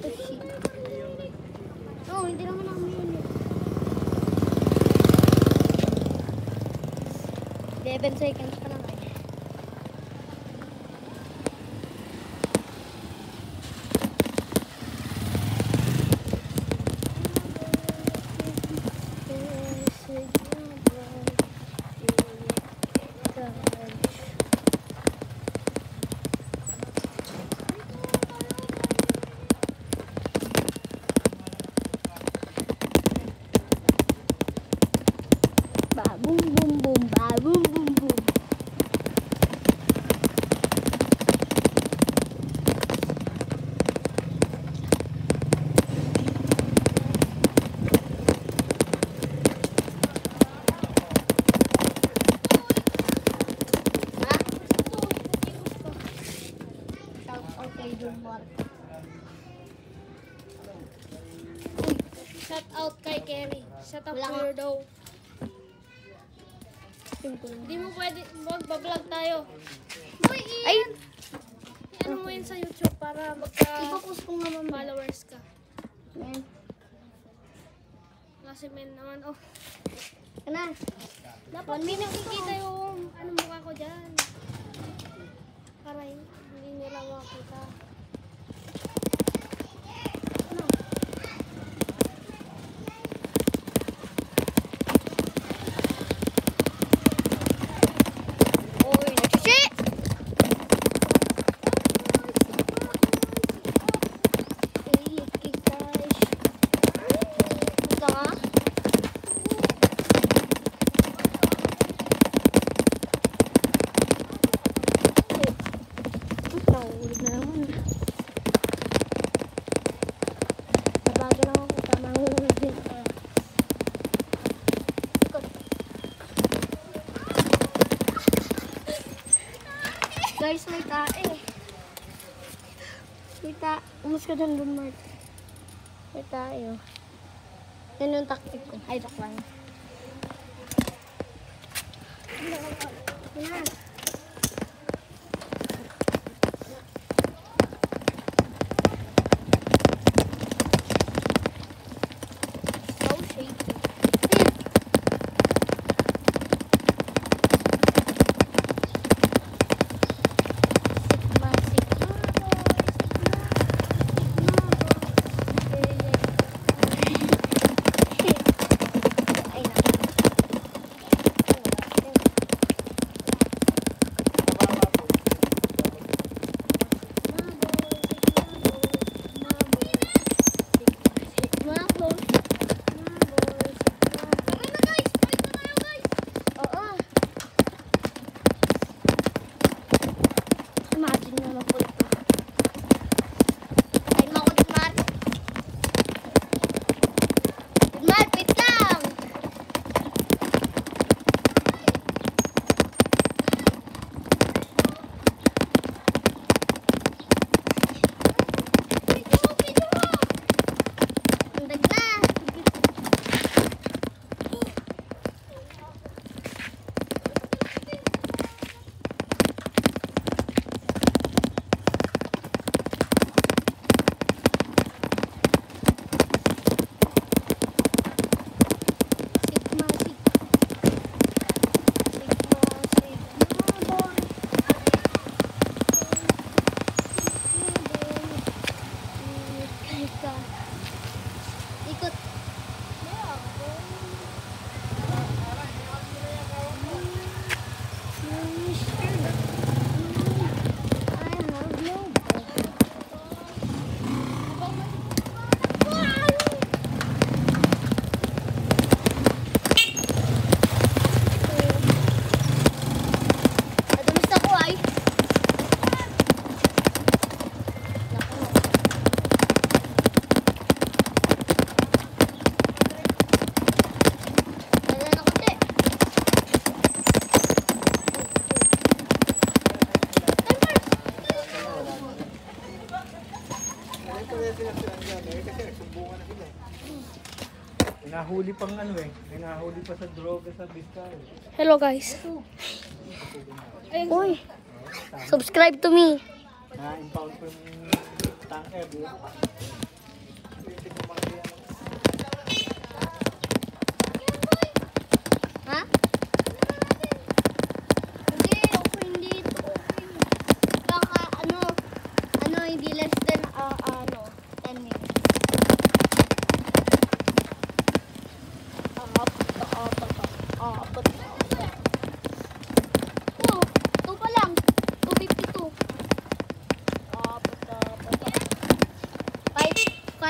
the shit. No, hindi naman namin yun eh. 11 seconds pa lang eh. Boom boom boom, ba boom boom boom. Shout out kay Kerry. Shout out to your dough. Hindi mo pwede, mag-vlog tayo. Boy, Ay! ano mo yun sa YouTube para Ipopost ko nga mamaya. followers ka. Ayan. Kasi men naman, oh. Kana. Dapat hindi nakikita yung ano mukha ko dyan. Para hindi nila makita. Oy, shit! Gusto nga? Nahulog na naman. Nabaga lang ako pa. Nahulog din. Ikot. Guys, may tae. May tae. Umus ka dyan dun, Mark. May tae, oh. Yan yung taktik ko. Ay, tak lang. Yan. So shaky. Sigma, sigma, ay, oo. Imagine naman po ito. Ay, makot, Mar. Mar, wait lang. Andag na. Sigma, sigma, boy. Ikot. Adamas ako ay. Wala na kasi. Nahuli pang ano eh. May nahuli pa sa droga sa Vizcaya. Hello guys. Uy, subscribe to me. Na-impound ko yung tanker.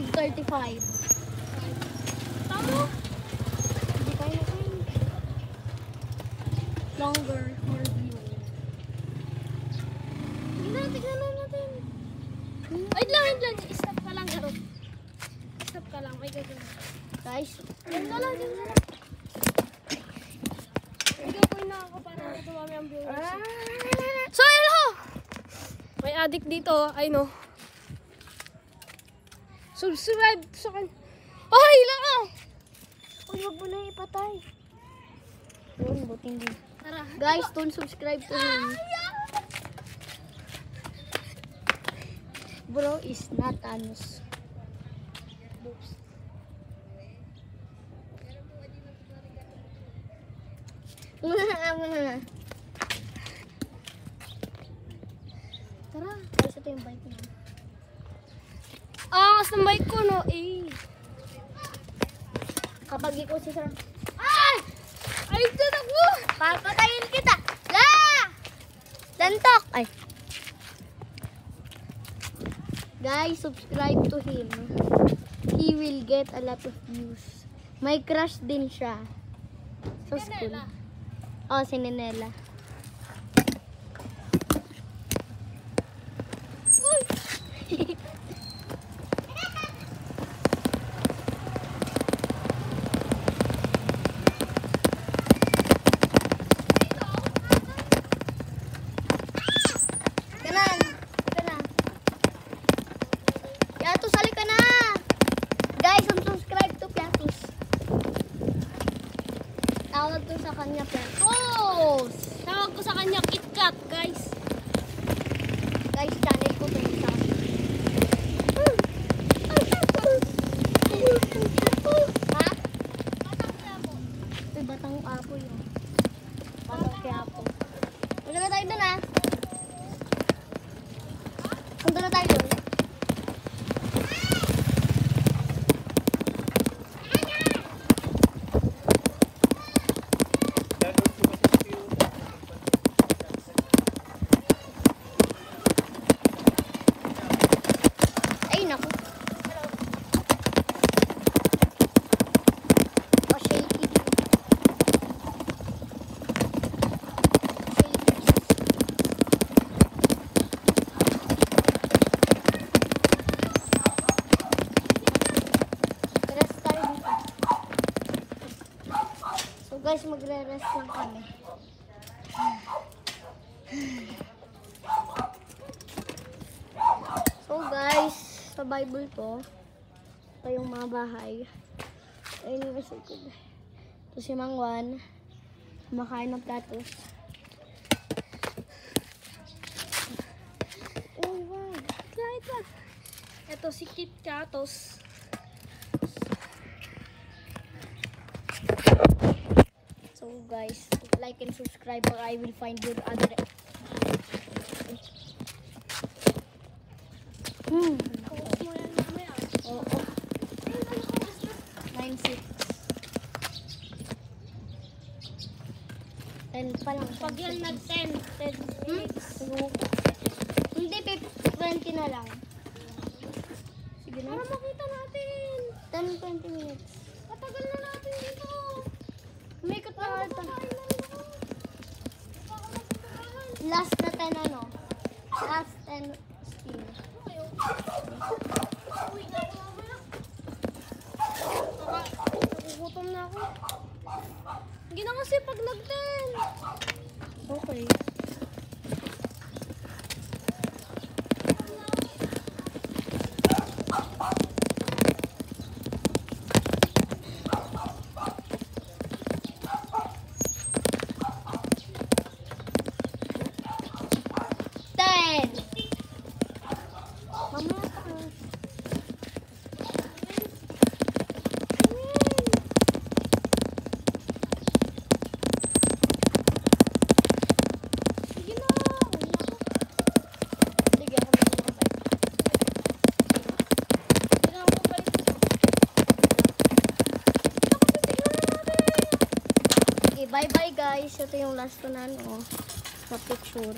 5:35. Tama? Hindi tayo na tayo. Longer, more view. Tignan na natin. Wait lang. Stop ka lang, Garot. Stop ka lang. May gagawin. Guys, Yan na lang. Bigyan ko na ako para tumami ang viewers. So, hello! May addict dito. I know. Subscribe sa kan. Ay, lang! uy, wag mo na ipatay. Yun, buti hindi. Tara. Guys, don't subscribe to him. Bro is not Thanos. Tara. Guys, ito yung bike niya. Angas ng bike ko, no? Eh. Kapag ikaw si Sir, Ay! Ay, tatak mo! papatayin kita! La! Lantok! Ay. Guys, subscribe to him. He will get a lot of views. May crush din siya. Sa school. Nenela. Oh, si Nenela. Uy! Kanan! Kanan! Piatus, sali ka na! Guys, subscribe to Piatus. Tawag to sa kanya, Piatus! Tawag ko sa kanya, KitKat, guys. Guys, channel ko to isa. Ha? Ito batang apo yun. Batang Quiapo. Punta na tayo dun, ha? Punta na tayo dun. Ay, naku. Pa-shaky. Rest tayo dito. So guys, magre-rest lang kami. So guys, sa Bible to, ito yung mga bahay. Ayun yung isa ko. Ito si Mang Juan, kumakain ng platos. Oh wow, Kahit pa. Ito si KitKatos. so guys, like and subscribe or I will find your other. Post mo yan mamaya. Oo. 9-6. 10 pa lang. Pag yan nag-10 minutes. Hindi, 20 na lang. Sige na. Para makita natin. 10-20 minutes. Matagal na natin dito. Umikot na ata. Kain na rin ako. Baka magpapakahan. Last na 10 ano? Last 10 spin. Ayaw. Uwi na ako mamaya. Nagugutom na ako. Hindi na kasi pag nag-10. Okay. Mamaya pa. Sige na. Uwi na ako. Sige, ako magpapabay. Hindi na ako balik. Okay, bye-bye guys. Ito yung last ko na ano, sa picture.